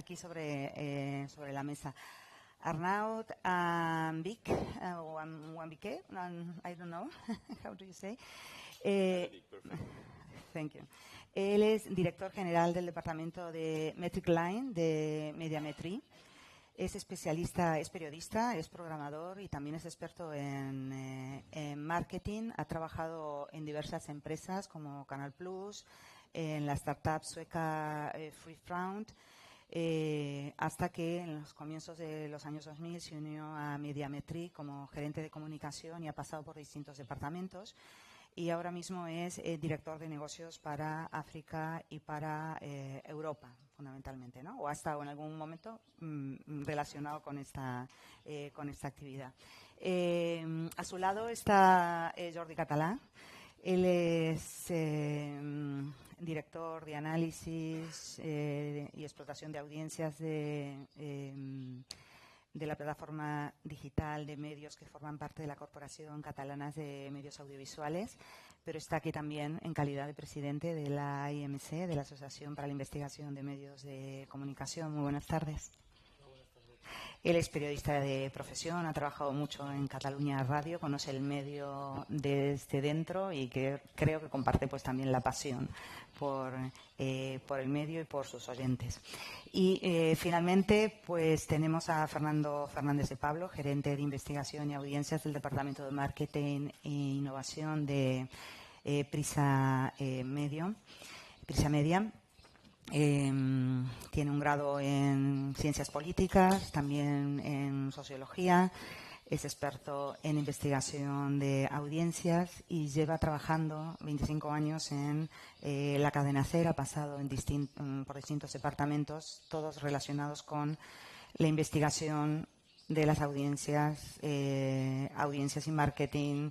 aquí sobre la mesa. Arnaud Vic, Wambike, I don't know, how do you say? Thank you. Él es director general del departamento de Metric Line de Médiamétrie. Es especialista, es periodista, es programador y también es experto en marketing. Ha trabajado en diversas empresas como Canal Plus, en la startup sueca Freefront, hasta que en los comienzos de los años 2000 se unió a Médiamétrie como gerente de comunicación y ha pasado por distintos departamentos. Y ahora mismo es director de negocios para África y para Europa, fundamentalmente, ¿no? O ha estado en algún momento relacionado con esta actividad. A su lado está Jordi Català. Él es director de análisis y explotación de audiencias de la plataforma digital de medios que forman parte de la Corporación Catalana de Medios Audiovisuales, pero está aquí también en calidad de presidente de la IMC, de la Asociación para la Investigación de Medios de Comunicación. Muy buenas tardes. Él es periodista de profesión, ha trabajado mucho en Cataluña Radio, conoce el medio desde dentro y que creo que comparte pues también la pasión por el medio y por sus oyentes. Y finalmente pues tenemos a Fernando Fernández de Pablo, gerente de investigación y audiencias del Departamento de Marketing e Innovación de Prisa Media. Tiene un grado en ciencias políticas, también en sociología, es experto en investigación de audiencias y lleva trabajando 25 años en la cadena SER, ha pasado por distintos departamentos, todos relacionados con la investigación de las audiencias, audiencias y marketing,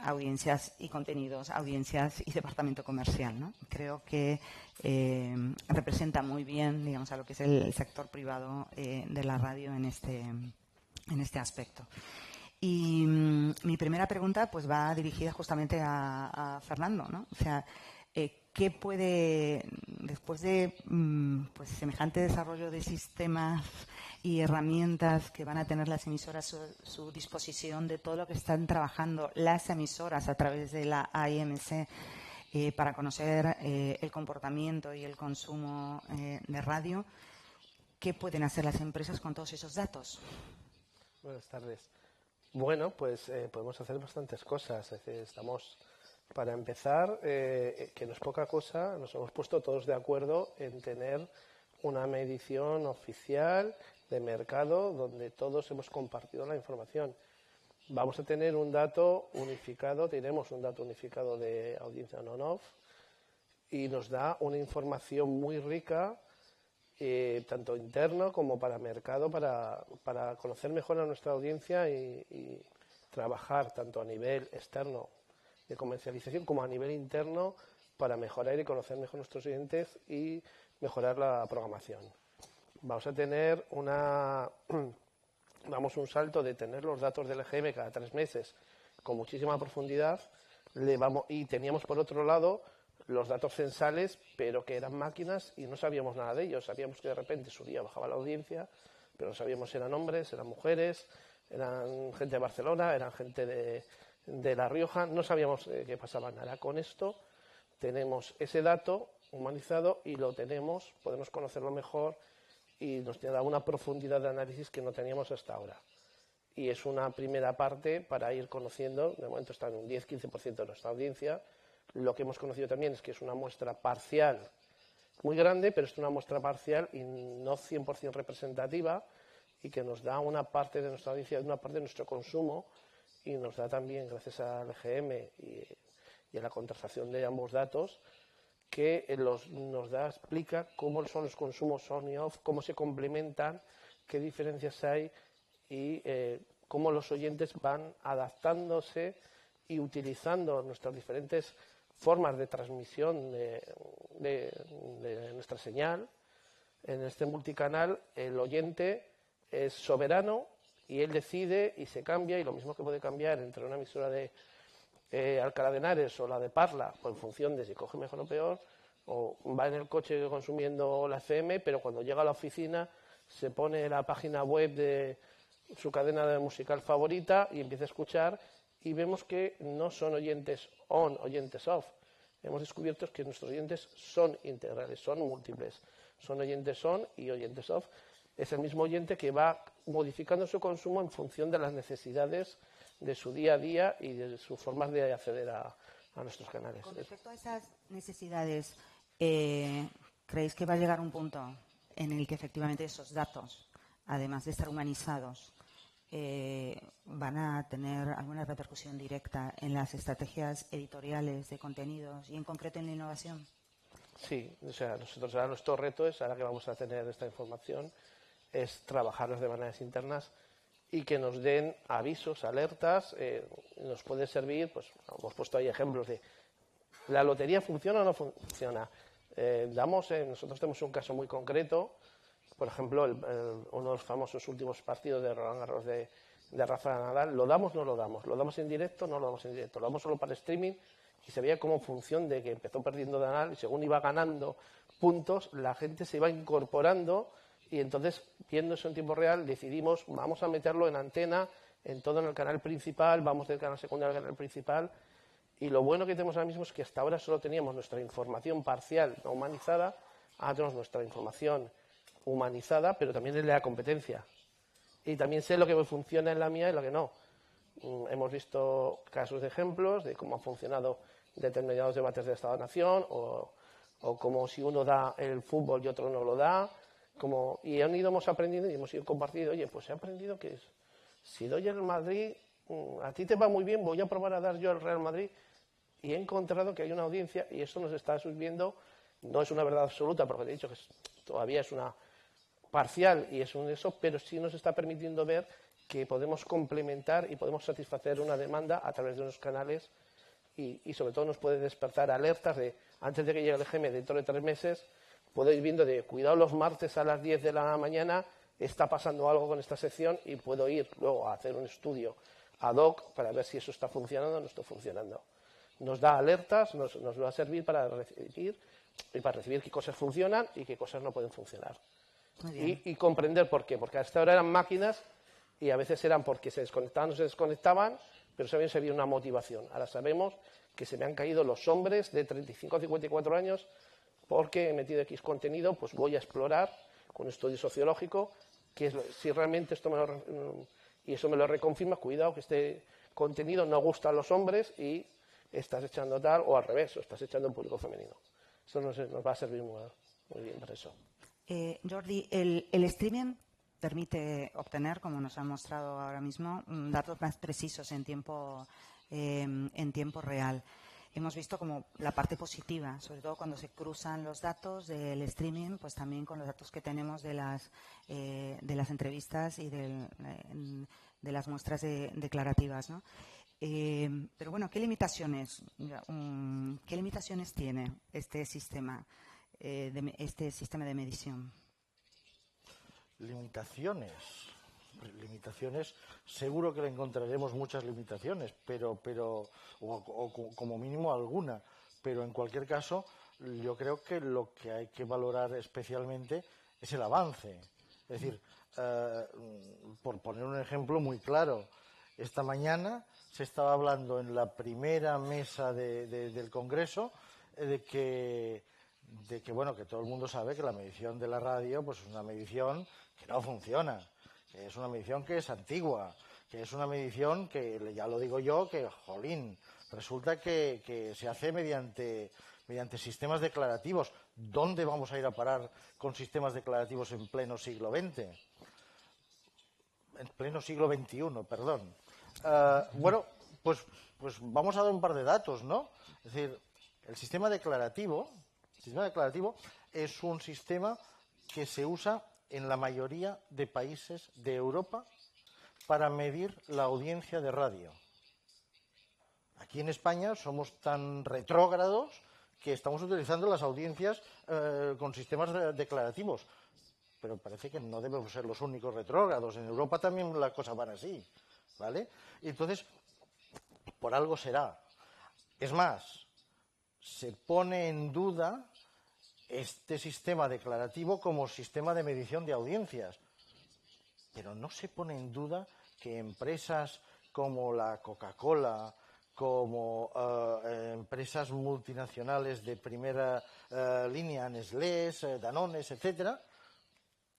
audiencias y contenidos, audiencias y departamento comercial, ¿no? Creo que representa muy bien, digamos, a lo que es el sector privado de la radio en este aspecto. Y mi primera pregunta pues va dirigida justamente a Fernando, ¿no? O sea, ¿qué puede, después de pues semejante desarrollo de sistemas y herramientas que van a tener las emisoras a su disposición, de todo lo que están trabajando las emisoras a través de la AIMC para conocer el comportamiento y el consumo de radio, ¿qué pueden hacer las empresas con todos esos datos? Buenas tardes. Bueno, pues podemos hacer bastantes cosas. Es decir, para empezar, que no es poca cosa, nos hemos puesto todos de acuerdo en tener una medición oficial de mercado donde todos hemos compartido la información. Vamos a tener un dato unificado, tenemos un dato unificado de audiencia on-off y nos da una información muy rica, tanto interno como para mercado, para conocer mejor a nuestra audiencia y trabajar tanto a nivel externo de comercialización como a nivel interno para mejorar y conocer mejor a nuestros oyentes y mejorar la programación. Vamos a tener un salto de tener los datos del EGM cada 3 meses con muchísima profundidad y teníamos por otro lado los datos censales, pero que eran máquinas y no sabíamos nada de ellos. Sabíamos que de repente subía, bajaba la audiencia, pero no sabíamos si eran hombres, eran mujeres, eran gente de Barcelona, eran gente de La Rioja, no sabíamos qué pasaba nada. Con esto tenemos ese dato humanizado y podemos conocerlo mejor y nos da una profundidad de análisis que no teníamos hasta ahora. Y es una primera parte para ir conociendo, de momento está en un 10-15% de nuestra audiencia. Lo que hemos conocido también es que es una muestra parcial, muy grande, pero es una muestra parcial y no 100% representativa y que nos da una parte de nuestra audiencia, una parte de nuestro consumo y nos da también, gracias al EGM y a la contrastación de ambos datos, que explica cómo son los consumos on y off, cómo se complementan, qué diferencias hay y cómo los oyentes van adaptándose y utilizando nuestras diferentes formas de transmisión de nuestra señal. En este multicanal el oyente es soberano y él decide y se cambia, y lo mismo que puede cambiar entre una emisora de Alcalá de Henares o la de Parla, pues en función de si coge mejor o peor, o va en el coche consumiendo la FM, pero cuando llega a la oficina se pone la página web de su cadena musical favorita y empieza a escuchar, y vemos que no son oyentes on, oyentes off. Hemos descubierto que nuestros oyentes son integrales, son múltiples. Son oyentes on y oyentes off. Es el mismo oyente que va modificando su consumo en función de las necesidades de su día a día y de sus formas de acceder a nuestros canales. Con respecto a esas necesidades, ¿creéis que va a llegar un punto en el que efectivamente esos datos, además de estar humanizados, van a tener alguna repercusión directa en las estrategias editoriales de contenidos y en concreto en la innovación? Sí, o sea, nosotros ahora nuestro reto es, ahora que vamos a tener esta información, es trabajarlas de maneras internas y que nos den avisos, alertas. Nos puede servir, pues hemos puesto ahí ejemplos de ¿la lotería funciona o no funciona? Nosotros tenemos un caso muy concreto, por ejemplo, uno de los famosos últimos partidos de Roland Garros de Rafael Nadal. ¿Lo damos o no lo damos? ¿Lo damos en directo o no lo damos en directo? ¿Lo damos solo para streaming? Y se veía como función de que empezó perdiendo Nadal y según iba ganando puntos, la gente se iba incorporando, y entonces, viendo eso en tiempo real, decidimos, vamos a meterlo en antena, en todo en el canal principal, vamos del canal secundario al canal principal. Y lo bueno que tenemos ahora mismo es que hasta ahora solo teníamos nuestra información parcial, no humanizada. Ahora tenemos nuestra información humanizada, pero también es de la competencia. Y también sé lo que funciona en la mía y lo que no. Hemos visto casos de ejemplos de cómo han funcionado determinados debates de Estado-Nación, o como si uno da el fútbol y otro no lo da. Y hemos aprendido y hemos ido compartiendo. Oye, pues he aprendido que si doy el Madrid, a ti te va muy bien, voy a probar a dar yo el Real Madrid. Y he encontrado que hay una audiencia, y eso nos está subiendo. No es una verdad absoluta, porque te he dicho que todavía es una parcial y es un eso, pero sí nos está permitiendo ver que podemos complementar y podemos satisfacer una demanda a través de unos canales, y sobre todo nos puede despertar alertas de, antes de que llegue el EGM dentro de 3 meses, puedo ir viendo de, cuidado, los martes a las 10 de la mañana está pasando algo con esta sección, y puedo ir luego a hacer un estudio ad hoc para ver si eso está funcionando o no está funcionando. Nos da alertas, nos va a servir para recibir qué cosas funcionan y qué cosas no pueden funcionar. Y comprender por qué, porque hasta ahora eran máquinas y a veces eran porque se desconectaban o se desconectaban, pero también se había una motivación. Ahora sabemos que se me han caído los hombres de 35 a 54 años porque he metido X contenido, pues voy a explorar con un estudio sociológico si realmente esto y eso me lo reconfirma. Cuidado, que este contenido no gusta a los hombres y estás echando tal, o al revés, o estás echando un público femenino. Eso nos va a servir muy bien para eso. Jordi, el streaming permite obtener, como nos han mostrado ahora mismo, datos más precisos en tiempo real. Hemos visto como la parte positiva, sobre todo cuando se cruzan los datos del streaming, pues también con los datos que tenemos de las entrevistas y de las muestras declarativas, ¿no? Pero bueno, ¿qué limitaciones tiene este sistema de medición? Limitaciones, seguro que le encontraremos muchas limitaciones, pero como mínimo alguna. Pero en cualquier caso, yo creo que lo que hay que valorar especialmente es el avance. Es decir, por poner un ejemplo muy claro, esta mañana se estaba hablando en la primera mesa del Congreso de que todo el mundo sabe que la medición de la radio pues es una medición que no funciona, que es una medición que es antigua, que es una medición que, ya lo digo yo, que, jolín, resulta que se hace mediante sistemas declarativos. ¿Dónde vamos a ir a parar con sistemas declarativos en pleno siglo XX? En pleno siglo XXI, perdón. Pues vamos a dar un par de datos, ¿no? Es decir, el sistema declarativo es un sistema que se usa en la mayoría de países de Europa para medir la audiencia de radio. Aquí en España somos tan retrógrados que estamos utilizando las audiencias con sistemas declarativos. Pero parece que no debemos ser los únicos retrógrados. En Europa también las cosas van así, ¿vale? Y entonces, por algo será. Es más, se pone en duda este sistema declarativo como sistema de medición de audiencias. Pero no se pone en duda que empresas como la Coca-Cola, como empresas multinacionales de primera línea, Nestlé, Danones, etcétera,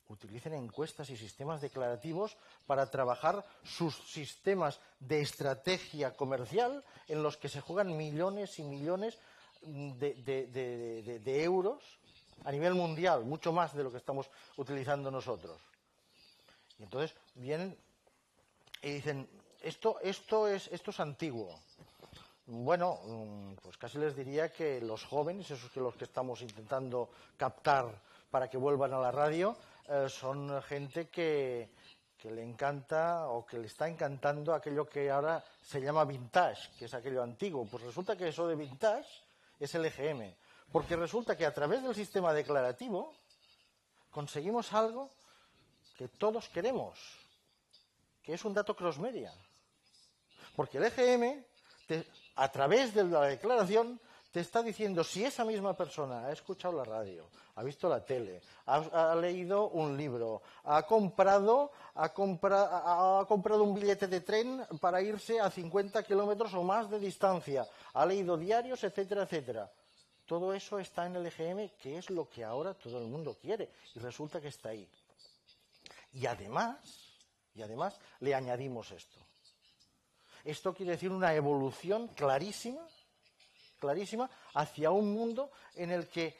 utilicen encuestas y sistemas declarativos para trabajar sus sistemas de estrategia comercial en los que se juegan millones y millones de euros a nivel mundial, mucho más de lo que estamos utilizando nosotros. Y entonces vienen y dicen, esto es antiguo. Bueno, pues casi les diría que los jóvenes, esos que los que estamos intentando captar para que vuelvan a la radio, son gente que le encanta o que le está encantando aquello que ahora se llama vintage, que es aquello antiguo. Pues resulta que eso de vintage es el EGM, porque resulta que a través del sistema declarativo conseguimos algo que todos queremos, que es un dato cross-media. Porque el EGM, a través de la declaración, te está diciendo si esa misma persona ha escuchado la radio, ha visto la tele, ha leído un libro, ha comprado un billete de tren para irse a 50 kilómetros o más de distancia, ha leído diarios, etcétera, etcétera. Todo eso está en el EGM, que es lo que ahora todo el mundo quiere, y resulta que está ahí. Y además le añadimos esto. Esto quiere decir una evolución clarísima hacia un mundo en el que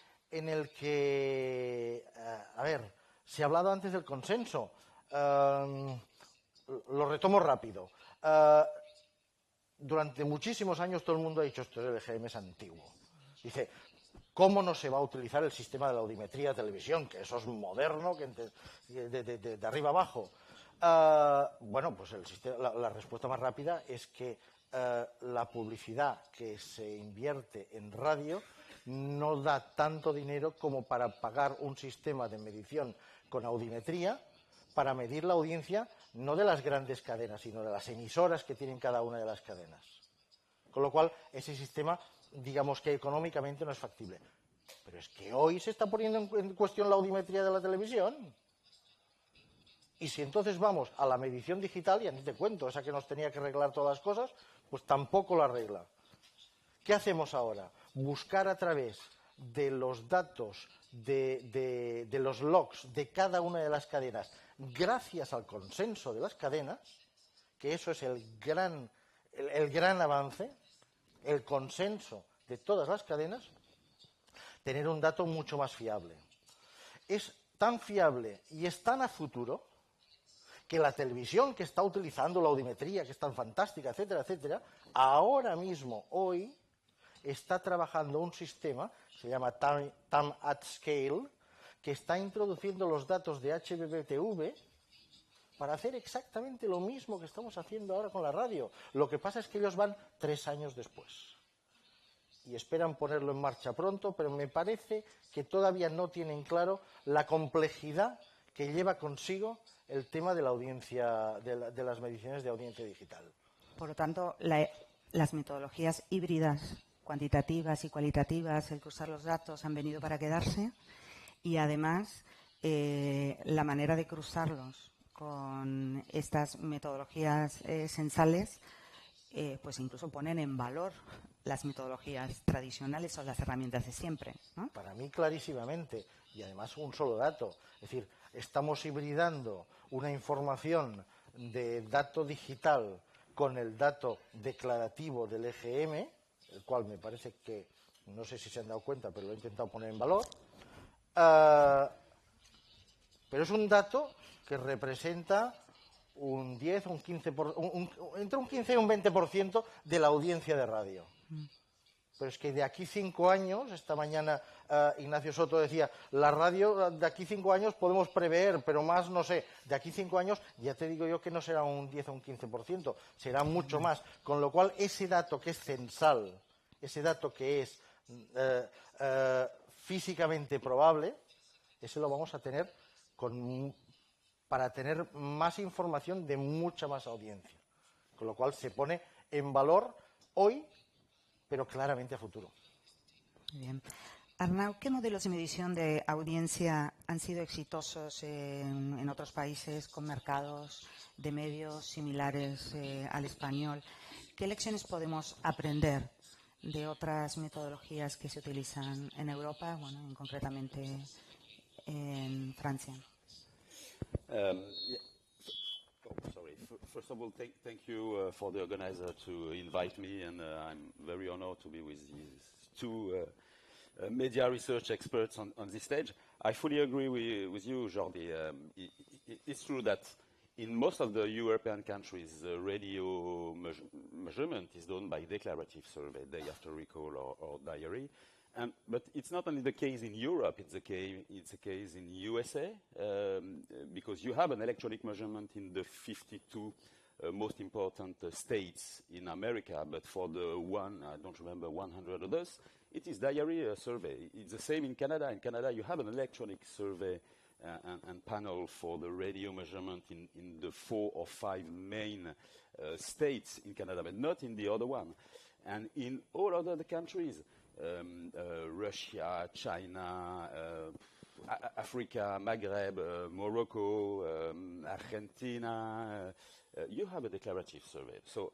se ha hablado antes del consenso. Lo retomo rápido. Durante muchísimos años todo el mundo ha dicho esto del EGM es antiguo. Dice, ¿cómo no se va a utilizar el sistema de la audiometría de televisión? Que eso es moderno, que de arriba abajo. Bueno, pues la respuesta más rápida es que la publicidad que se invierte en radio no da tanto dinero como para pagar un sistema de medición con audiometría para medir la audiencia no de las grandes cadenas, sino de las emisoras que tienen cada una de las cadenas. Con lo cual, ese sistema, digamos que económicamente no es factible. Pero es que hoy se está poniendo en cuestión la audiometría de la televisión. Y si entonces vamos a la medición digital, ya ni te cuento, esa que nos tenía que arreglar todas las cosas, pues tampoco la arregla. ¿Qué hacemos ahora? Buscar a través de los datos, de los logs de cada una de las cadenas, gracias al consenso de las cadenas, que eso es el gran avance, el consenso de todas las cadenas, tener un dato mucho más fiable. Es tan fiable y es tan a futuro que la televisión que está utilizando la audiometría, que es tan fantástica, etcétera, etcétera, ahora mismo, hoy, está trabajando un sistema, se llama Time at Scale, que está introduciendo los datos de HbbTV para hacer exactamente lo mismo que estamos haciendo ahora con la radio. Lo que pasa es que ellos van 3 años después. Y esperan ponerlo en marcha pronto, pero me parece que todavía no tienen claro la complejidad que lleva consigo el tema de la audiencia, de las mediciones de audiencia digital. Por lo tanto, las metodologías híbridas, cuantitativas y cualitativas, el cruzar los datos, han venido para quedarse, y además la manera de cruzarlos con estas metodologías sensales, pues incluso ponen en valor las metodologías tradicionales o las herramientas de siempre, ¿no? Para mí, clarísimamente. Y además, un solo dato. Es decir, estamos hibridando una información de dato digital con el dato declarativo del EGM, el cual me parece que, no sé si se han dado cuenta, pero lo he intentado poner en valor. Pero es un dato que representa un 10 o un 15%, entre un 15 y un 20% de la audiencia de radio. Pero es que de aquí 5 años, esta mañana Ignacio Soto decía, la radio de aquí 5 años podemos prever, pero más no sé, de aquí 5 años ya te digo yo que no será un 10 o un 15%, será mucho más. Con lo cual, ese dato que es censal, ese dato que es físicamente probable, ese lo vamos a tener para tener más información de mucha más audiencia. Con lo cual se pone en valor hoy, pero claramente a futuro. Bien. Arnau, ¿qué modelos de medición de audiencia han sido exitosos en otros países con mercados de medios similares al español? ¿Qué lecciones podemos aprender de otras metodologías que se utilizan en Europa, bueno, concretamente en Francia? First of all, thank you for the organizer to invite me, and I'm very honored to be with these two media research experts on this stage. I fully agree with you, Jordi. It's true that in most of the European countries, radio measurement is done by declarative survey, day after recall or diary. But it's not only the case in Europe, it's a case in USA, because you have an electronic measurement in the 52 most important states in America, but for the I don't remember, 100 others, it is diary survey. It's the same in Canada. In Canada, you have an electronic survey and panel for the radio measurement in the 4 or 5 main states in Canada, but not in the other one. And in all other countries, Russia, China, Africa, Maghreb, Morocco, Argentina, you have a declarative survey. So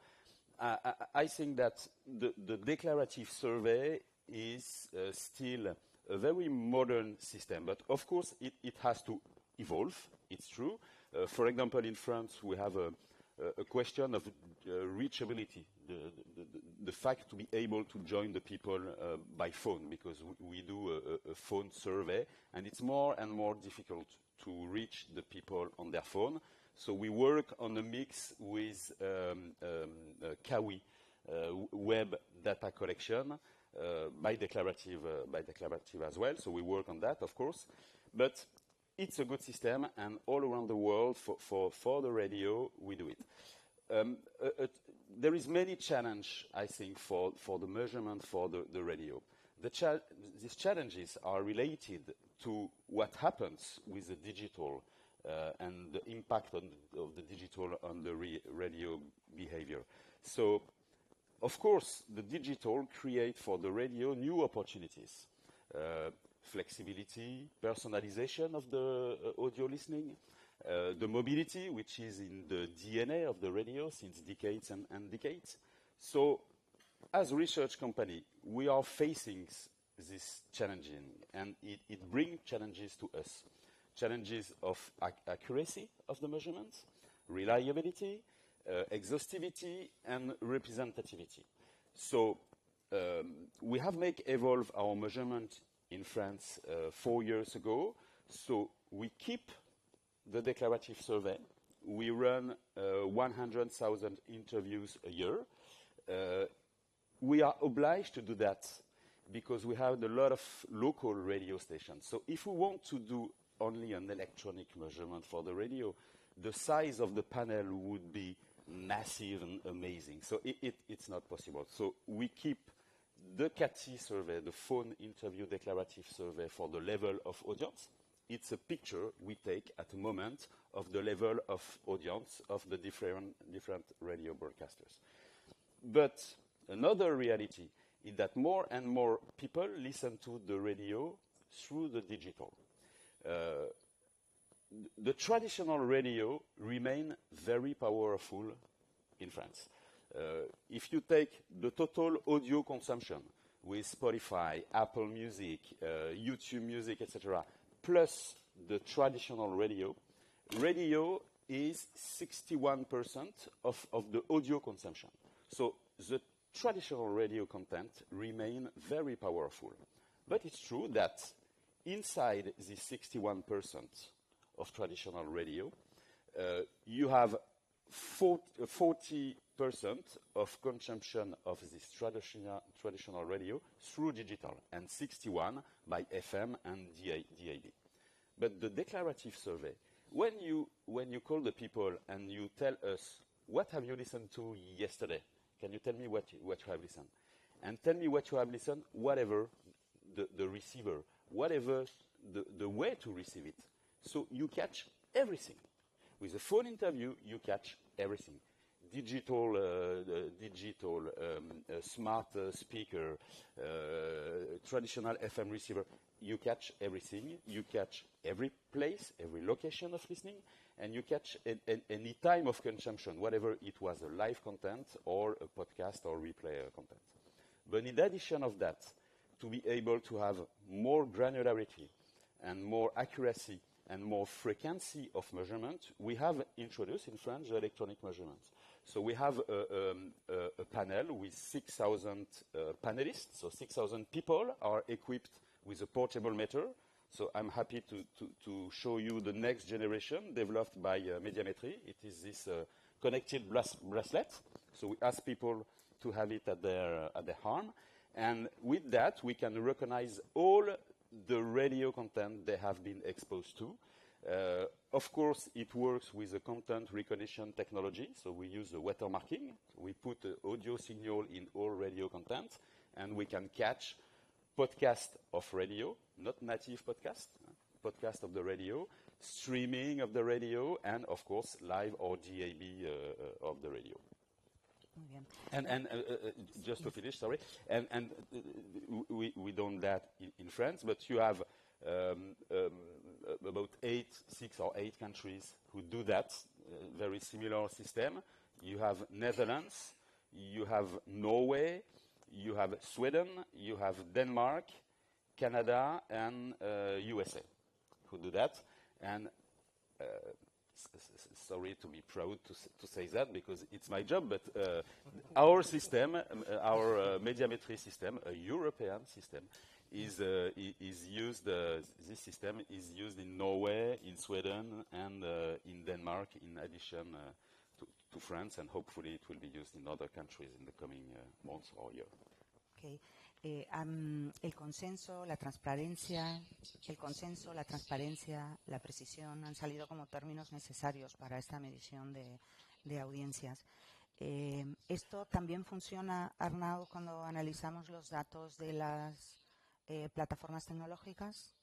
I think that the declarative survey is still a very modern system, but of course it has to evolve, it's true. For example, in France, we have a question of reachability, the fact to be able to join the people by phone, because we do a phone survey, and it's more and more difficult to reach the people on their phone. So we work on a mix with Kawi, web data collection, by declarative as well. So we work on that, of course. But it's a good system, and all around the world, for the radio, we do it. There is many challenge, I think, for the measurement for the radio. These challenges are related to what happens with the digital and the impact of the digital on the radio behavior. So, of course, the digital create for the radio new opportunities. Flexibility, personalization of the audio listening, the mobility, which is in the DNA of the radio since decades and decades. So, as a research company, we are facing this challenging, and it brings challenges to us. Challenges of accuracy of the measurements, reliability, exhaustivity, and representativity. So we have evolve our measurement in France 4 years ago. So we keep the declarative survey. We run 100,000 interviews a year. We are obliged to do that because we have a lot of local radio stations. So if we want to do only an electronic measurement for the radio, the size of the panel would be massive and amazing. So it's not possible. So we keep the CATI survey, the phone interview declarative survey, for the level of audience. It's a picture we take at the moment of the level of audience of the different radio broadcasters. But another reality is that more and more people listen to the radio through the digital. The traditional radio remain very powerful in France. If you take the total audio consumption with Spotify, Apple Music, YouTube Music, etc., plus the traditional radio is 61% of the audio consumption. So the traditional radio content remain very powerful. But it's true that inside the 61% of traditional radio, you have 40% of consumption of this traditional radio through digital, and 61% by FM and DAB. But the declarative survey, when you call the people and you tell us, what have you listened to yesterday? Can you tell me what you have listened? And tell me what you have listened, whatever the receiver, whatever the way to receive it. So you catch everything. With a phone interview, you catch everything. smart speaker, traditional FM receiver, you catch everything. You catch every place, every location of listening, and you catch any time of consumption, whatever it was, a live content or a podcast or replay content. But in addition of that, to be able to have more granularity and more accuracy and more frequency of measurement, we have introduced in France the electronic measurements. So we have a panel with 6,000 panelists, so 6,000 people are equipped with a portable meter. So I'm happy to show you the next generation developed by Médiamétrie. It is this connected bracelet. So we ask people to have it at their arm. And with that, we can recognize all the radio content they have been exposed to. Of course, it works with the content recognition technology. So we use the watermarking. We put the audio signal in all radio content, and we can catch podcast of radio, not native podcast of the radio, streaming of the radio, and of course, live or DAB of the radio. And just to finish, sorry, and we don't that in France, but you have about 6 or 8 countries who do that, very similar system. You have Netherlands, you have Norway, you have Sweden, you have Denmark, Canada, and USA who do that. And sorry to be proud to say that because it's my job, but our system, our Médiamétrie system, a European system, is used. This system is used in Norway, in Sweden, and in Denmark, in addition to France, and hopefully it will be used in other countries in the coming months or year. Okay. El consenso, la transparencia, la precisión han salido como términos necesarios para esta medición de audiencias. Esto también funciona, Arnaud, cuando analizamos los datos de las plataformas tecnológicas.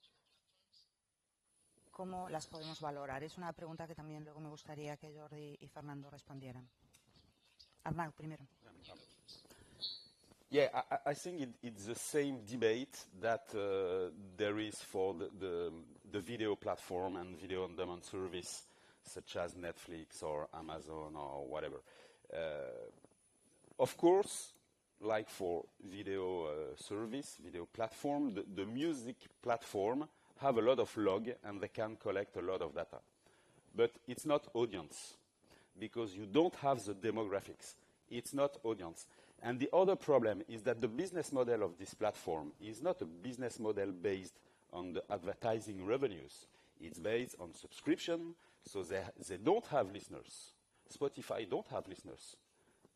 ¿Cómo las podemos valorar? Es una pregunta que también luego me gustaría que Jordi y Fernando respondieran. Arnaud, primero. Yeah, I think it's the same debate that there is for the video platform and video on-demand service, such as Netflix or Amazon or whatever. Of course, like for video service, video platform, the music platform have a lot of log and they can collect a lot of data. But it's not audience, because you don't have the demographics. It's not audience. And the other problem is that the business model of this platform is not a business model based on the advertising revenues. It's based on subscription, so they don't have listeners. Spotify don't have listeners.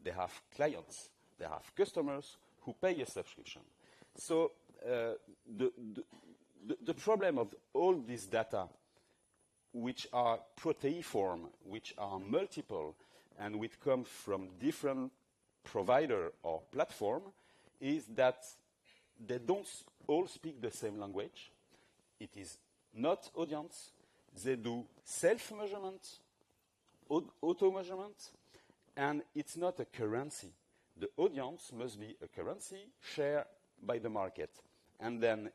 They have clients. They have customers who pay a subscription. So the problem of all this data, which are proteiform, which are multiple, and which come from different provider or platform, is that they don't all speak the same language. It is not audience. They do self-measurement, auto-measurement, and it's not a currency. The audience must be a currency shared by the market. And then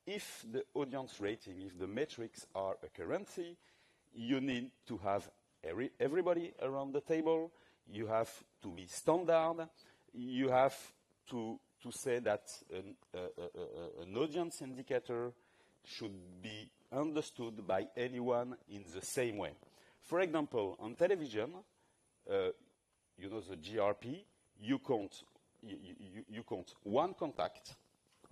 if the audience rating, if the metrics are a currency, you need to have everybody around the table. You have to be standard. You have to say that an audience indicator should be understood by anyone in the same way. For example, on television, you know the GRP, you count one contact,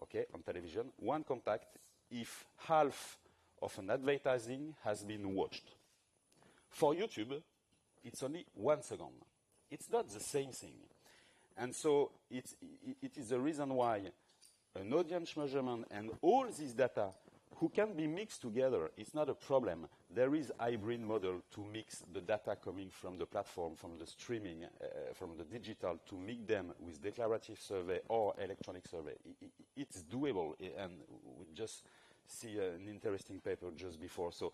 okay, on television, one contact if half of an advertising has been watched. For YouTube, it's only 1 second. It's not the same thing. And so it is the reason why an audience measurement and all this data who can be mixed together, it's not a problem. There is a hybrid model to mix the data coming from the platform, from the streaming, from the digital, to mix them with declarative survey or electronic survey. It's doable, and we just see an interesting paper just before. So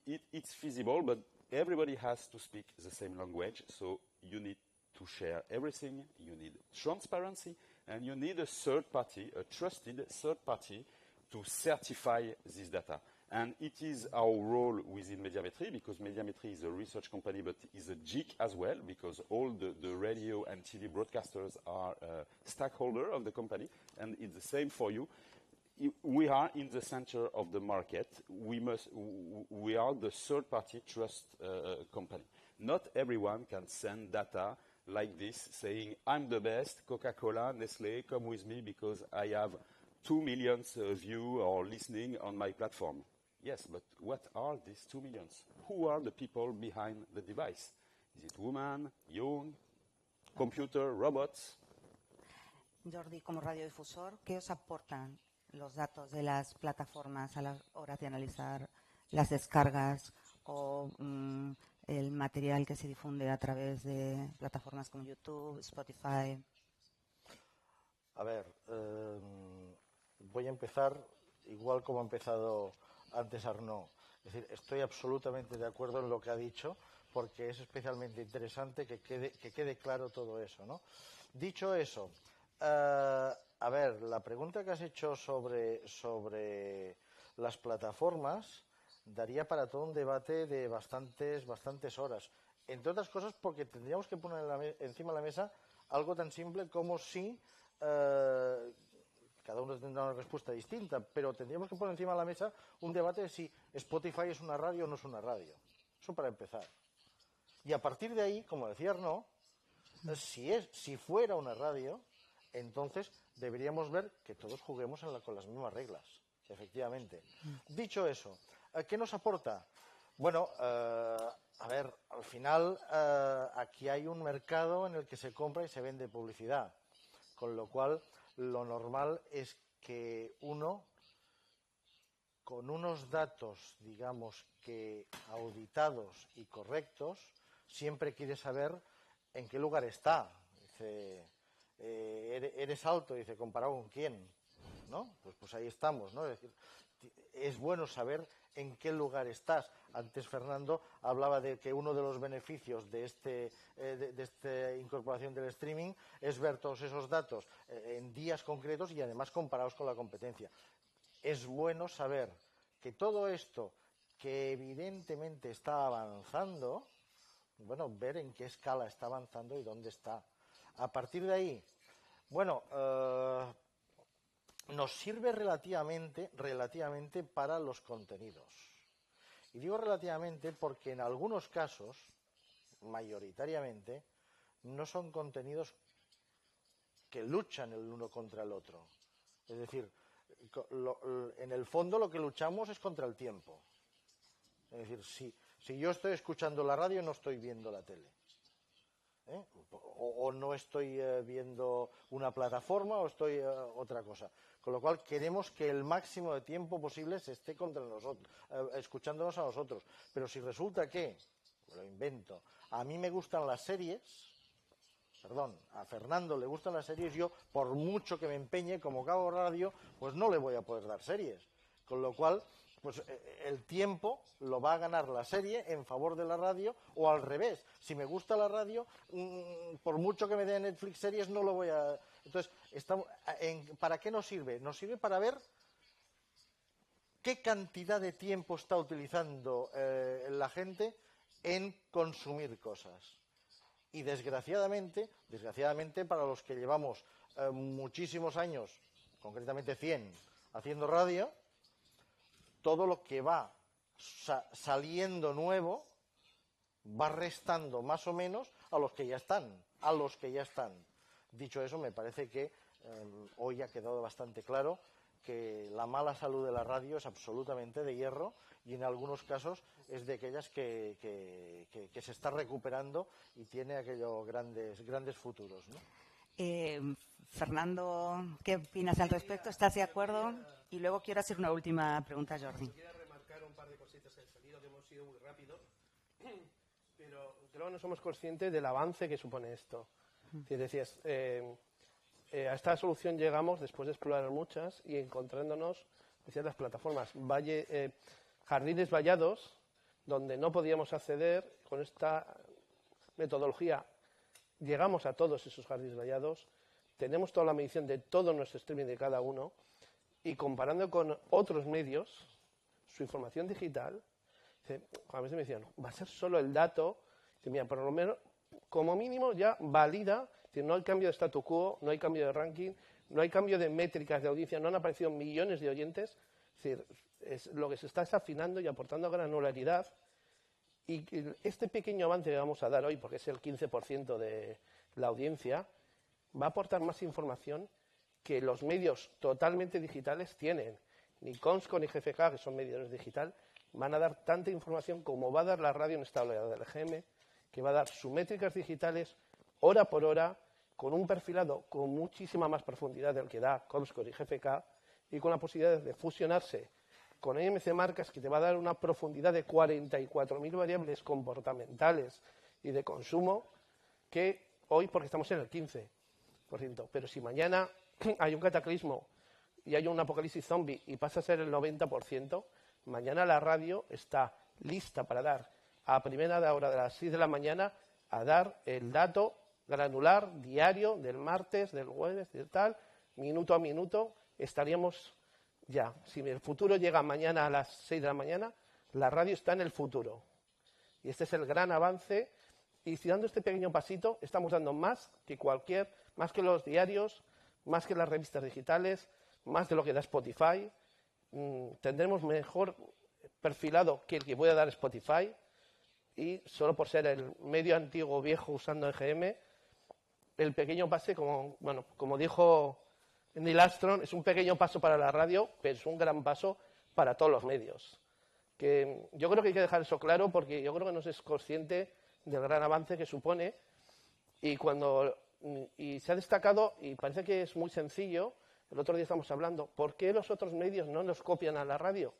it's feasible, but everybody has to speak the same language, so you need to share everything, you need transparency, and you need a third party, a trusted third party, to certify this data. And it is our role within Médiamétrie, because Médiamétrie is a research company, but is a GIC as well, because all the radio and TV broadcasters are stakeholders of the company, and it's the same for you. We are in the center of the market. We are the third-party trust company. Not everyone can send data like this, saying, I'm the best, Coca-Cola, Nestlé, come with me because I have 2 million views or listening on my platform. Yes, but what are these 2 million? Who are the people behind the device? Is it woman, young, computer, robots? Jordi, como radiodifusor, ¿qué os aportan los datos de las plataformas a la hora de analizar las descargas o el material que se difunde a través de plataformas como YouTube, Spotify? A ver, voy a empezar igual como ha empezado antes Arnaud. Es decir, estoy absolutamente de acuerdo en lo que ha dicho, porque es especialmente interesante que quede claro todo eso, ¿no? Dicho eso, a ver, la pregunta que has hecho sobre las plataformas daría para todo un debate de bastantes horas. Entre otras cosas porque tendríamos que poner encima de la mesa algo tan simple como si, cada uno tendrá una respuesta distinta, pero tendríamos que poner encima de la mesa un debate de si Spotify es una radio o no es una radio. Eso para empezar. Y a partir de ahí, como decía Arnaud, si fuera una radio, entonces deberíamos ver que todos juguemos con las mismas reglas, efectivamente. Dicho eso, ¿qué nos aporta? Bueno, a ver, al final aquí hay un mercado en el que se compra y se vende publicidad, con lo cual lo normal es que uno, con unos datos, digamos que auditados y correctos, siempre quiere saber en qué lugar está. Dice, eres alto, dice, ¿comparado con quién? ¿No? Pues ahí estamos, ¿no? Es decir, es bueno saber en qué lugar estás. Antes Fernando hablaba de que uno de los beneficios de esta incorporación del streaming es ver todos esos datos en días concretos y además comparados con la competencia. Es bueno saber que todo esto, que evidentemente está avanzando, bueno, ver en qué escala está avanzando y dónde está. A partir de ahí, bueno, nos sirve relativamente para los contenidos. Y digo relativamente porque en algunos casos, mayoritariamente, no son contenidos que luchan el uno contra el otro. Es decir, en el fondo lo que luchamos es contra el tiempo. Es decir, si yo estoy escuchando la radio, no estoy viendo la tele. O no estoy viendo una plataforma o estoy otra cosa. Con lo cual queremos que el máximo de tiempo posible se esté contra nosotros, escuchándonos a nosotros. Pero si resulta que, lo invento, a mí me gustan las series, a Fernando le gustan las series, yo por mucho que me empeñe como cabo radio, pues no le voy a poder dar series. Con lo cual, pues el tiempo lo va a ganar la serie en favor de la radio, o al revés. Si me gusta la radio, por mucho que me dé Netflix series, no lo voy a... Entonces, ¿para qué nos sirve? Nos sirve para ver qué cantidad de tiempo está utilizando la gente en consumir cosas. Y desgraciadamente para los que llevamos muchísimos años, concretamente 100, haciendo radio, todo lo que va saliendo nuevo va restando más o menos a los que ya están. Dicho eso, me parece que hoy ha quedado bastante claro que la mala salud de la radio es absolutamente de hierro y en algunos casos es de aquellas que se está recuperando y tiene aquellos grandes futuros, ¿no? Fernando, ¿qué opinas al respecto? ¿Estás de acuerdo? Y luego quiero hacer una última pregunta a Jordi. Quiero remarcar un par de cositas en salido, que hemos sido muy rápidos, pero creo que no somos conscientes del avance que supone esto. Si decías, a esta solución llegamos después de explorar muchas y encontrándonos, decías, las plataformas. Jardines vallados donde no podíamos acceder. Con esta metodología llegamos a todos esos jardines vallados, tenemos toda la medición de todo nuestro streaming de cada uno, y comparando con otros medios, su información digital, a veces me decían, va a ser solo el dato, mira, por lo menos, como mínimo ya valida, no hay cambio de statu quo, no hay cambio de ranking, no hay cambio de métricas de audiencia, no han aparecido millones de oyentes, es decir, lo que se está es afinando y aportando granularidad, y este pequeño avance que vamos a dar hoy, porque es el 15% de la audiencia, va a aportar más información que los medios totalmente digitales tienen. Ni Comscore ni GFK, que son medios digital, van a dar tanta información como va a dar la radio en esta oleada del EGM, que va a dar sus métricas digitales hora por hora, con un perfilado con muchísima más profundidad del que da Comscore y GFK, y con la posibilidad de fusionarse con IMC Marcas, que te va a dar una profundidad de 44.000 variables comportamentales y de consumo, que hoy, porque estamos en el 15%, pero si mañana hay un cataclismo y hay un apocalipsis zombie y pasa a ser el 90%, mañana la radio está lista para dar a primera hora de las 6 de la mañana a dar el dato granular diario del martes, del jueves, del tal, minuto a minuto. Estaríamos ya. Si el futuro llega mañana a las 6 de la mañana, la radio está en el futuro. Y este es el gran avance. Y si dando este pequeño pasito, estamos dando más que los diarios, más que las revistas digitales, más de lo que da Spotify. Tendremos mejor perfilado que el que pueda dar Spotify, y solo por ser el medio antiguo viejo usando EGM, el pequeño pase, como dijo Neil Armstrong, es un pequeño paso para la radio, pero es un gran paso para todos los medios. Que yo creo que hay que dejar eso claro, porque yo creo que no se es consciente del gran avance que supone, y se ha destacado, y parece que es muy sencillo. El otro día estamos hablando, ¿por qué los otros medios no nos copian a la radio?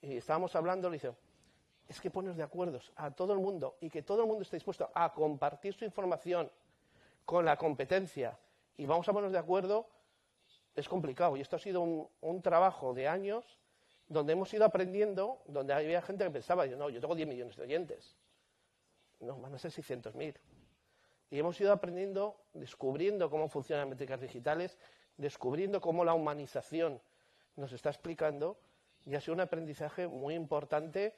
Y estábamos hablando, le dice, es que pones de acuerdo a todo el mundo, y que todo el mundo esté dispuesto a compartir su información con la competencia, y vamos a ponernos de acuerdo, es complicado. Y esto ha sido un trabajo de años, donde hemos ido aprendiendo, donde había gente que pensaba, no, yo tengo 10 millones de oyentes. No, van a ser 600.000. Y hemos ido aprendiendo, descubriendo cómo funcionan las métricas digitales, descubriendo cómo la humanización nos está explicando, y ha sido un aprendizaje muy importante.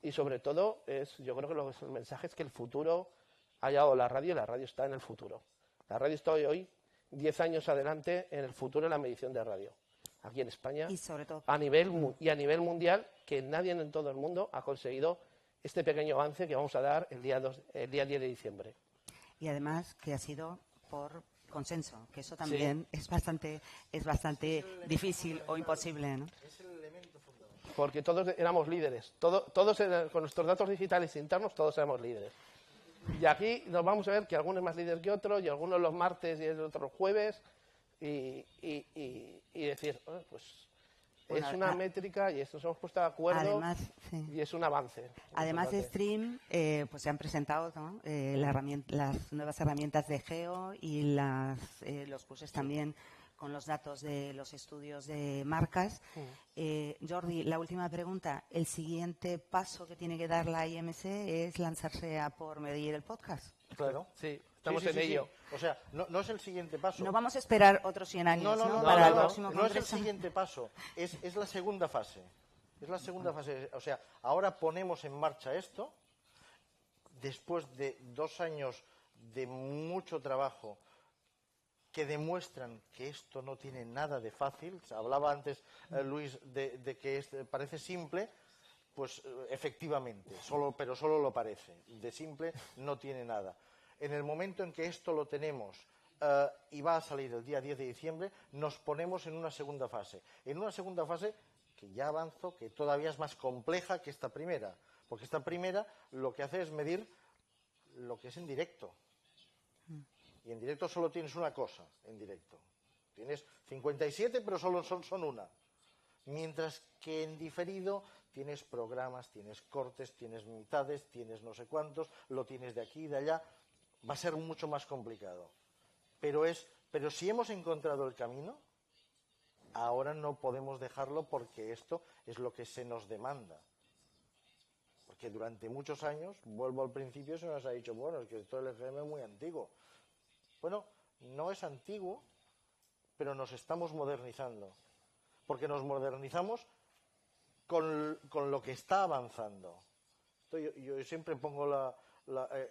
Y sobre todo, yo creo que el mensaje es que el futuro ha llegado a la radio, y la radio está en el futuro. La radio está hoy 10 años adelante en el futuro de la medición de radio, aquí en España, y sobre todo a nivel mundial, que nadie en todo el mundo ha conseguido este pequeño avance que vamos a dar el día 10 de diciembre. Y además que ha sido por consenso, que eso también es bastante difícil o imposible, ¿no? Es el elemento fundamental. Porque todos éramos líderes, todos con nuestros datos digitales internos, todos éramos líderes. Y aquí nos vamos a ver que algunos más líderes que otros, y algunos los martes y otros los jueves, y decir, pues es una métrica, y nos hemos puesto de acuerdo, además, y es un avance. Además de Stream, pues se han presentado, ¿no? Las nuevas herramientas de Geo y los cursos también con los datos de los estudios de marcas. Jordi, la última pregunta. ¿El siguiente paso que tiene que dar la IMC es lanzarse a por medir el podcast? Claro. Sí, estamos en ello. Sí. O sea, no es el siguiente paso. No vamos a esperar otros 100 años, para el próximo no es el congreso. siguiente paso, es la segunda fase. Es la segunda fase. O sea, ahora ponemos en marcha esto, después de 2 años de mucho trabajo, que demuestran que esto no tiene nada de fácil. Hablaba antes, Luis, de que parece simple. Pues efectivamente, pero solo lo parece. De simple no tiene nada. En el momento en que esto lo tenemos y va a salir el día 10 de diciembre, nos ponemos en una segunda fase. En una segunda fase que ya avanzo, que todavía es más compleja que esta primera. Porque esta primera lo que hace es medir lo que es en directo. Y en directo solo tienes una cosa, en directo. Tienes 57, pero solo son una. Mientras que en diferido tienes programas, tienes cortes, tienes mitades, tienes no sé cuántos, lo tienes de aquí y de allá. Va a ser mucho más complicado. Pero si hemos encontrado el camino, ahora no podemos dejarlo, porque esto es lo que se nos demanda. que durante muchos años, vuelvo al principio, se nos ha dicho, bueno, es que esto del EGM es muy antiguo. Bueno, no es antiguo, pero nos estamos modernizando, porque nos modernizamos con lo que está avanzando. Entonces, yo siempre pongo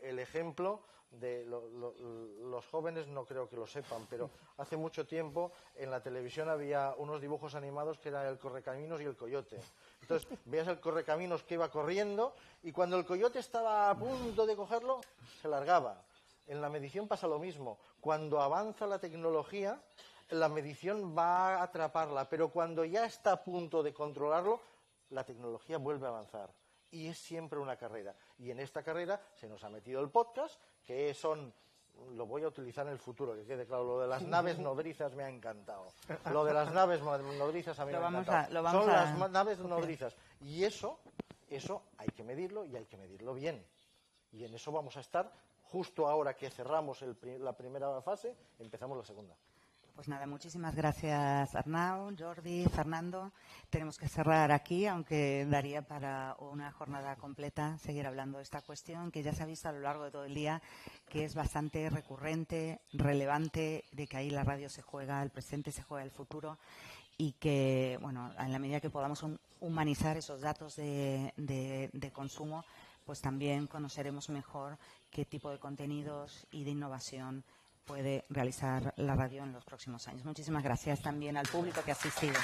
el ejemplo de los jóvenes, no creo que lo sepan, pero hace mucho tiempo en la televisión había unos dibujos animados que eran el Correcaminos y el Coyote. Entonces, veías el Correcaminos que iba corriendo y cuando el Coyote estaba a punto de cogerlo, se largaba. En la medición pasa lo mismo. Cuando avanza la tecnología, la medición va a atraparla, pero cuando ya está a punto de controlarlo, la tecnología vuelve a avanzar. Y es siempre una carrera. Y en esta carrera se nos ha metido el podcast, que lo voy a utilizar en el futuro, que quede claro, lo de las naves nodrizas me ha encantado. Lo de las naves nodrizas a mí me ha encantado. Son las naves nodrizas. Y eso hay que medirlo y hay que medirlo bien. Y en eso vamos a estar justo ahora que cerramos la primera fase, empezamos la segunda. Pues nada, muchísimas gracias Arnau, Jordi, Fernando. Tenemos que cerrar aquí, aunque daría para una jornada completa seguir hablando de esta cuestión que ya se ha visto a lo largo de todo el día, que es bastante recurrente, relevante, de que ahí la radio se juega el presente, se juega el futuro y que, bueno, en la medida que podamos humanizar esos datos de consumo, pues también conoceremos mejor qué tipo de contenidos y de innovación puede realizar la radio en los próximos años. Muchísimas gracias también al público que ha asistido.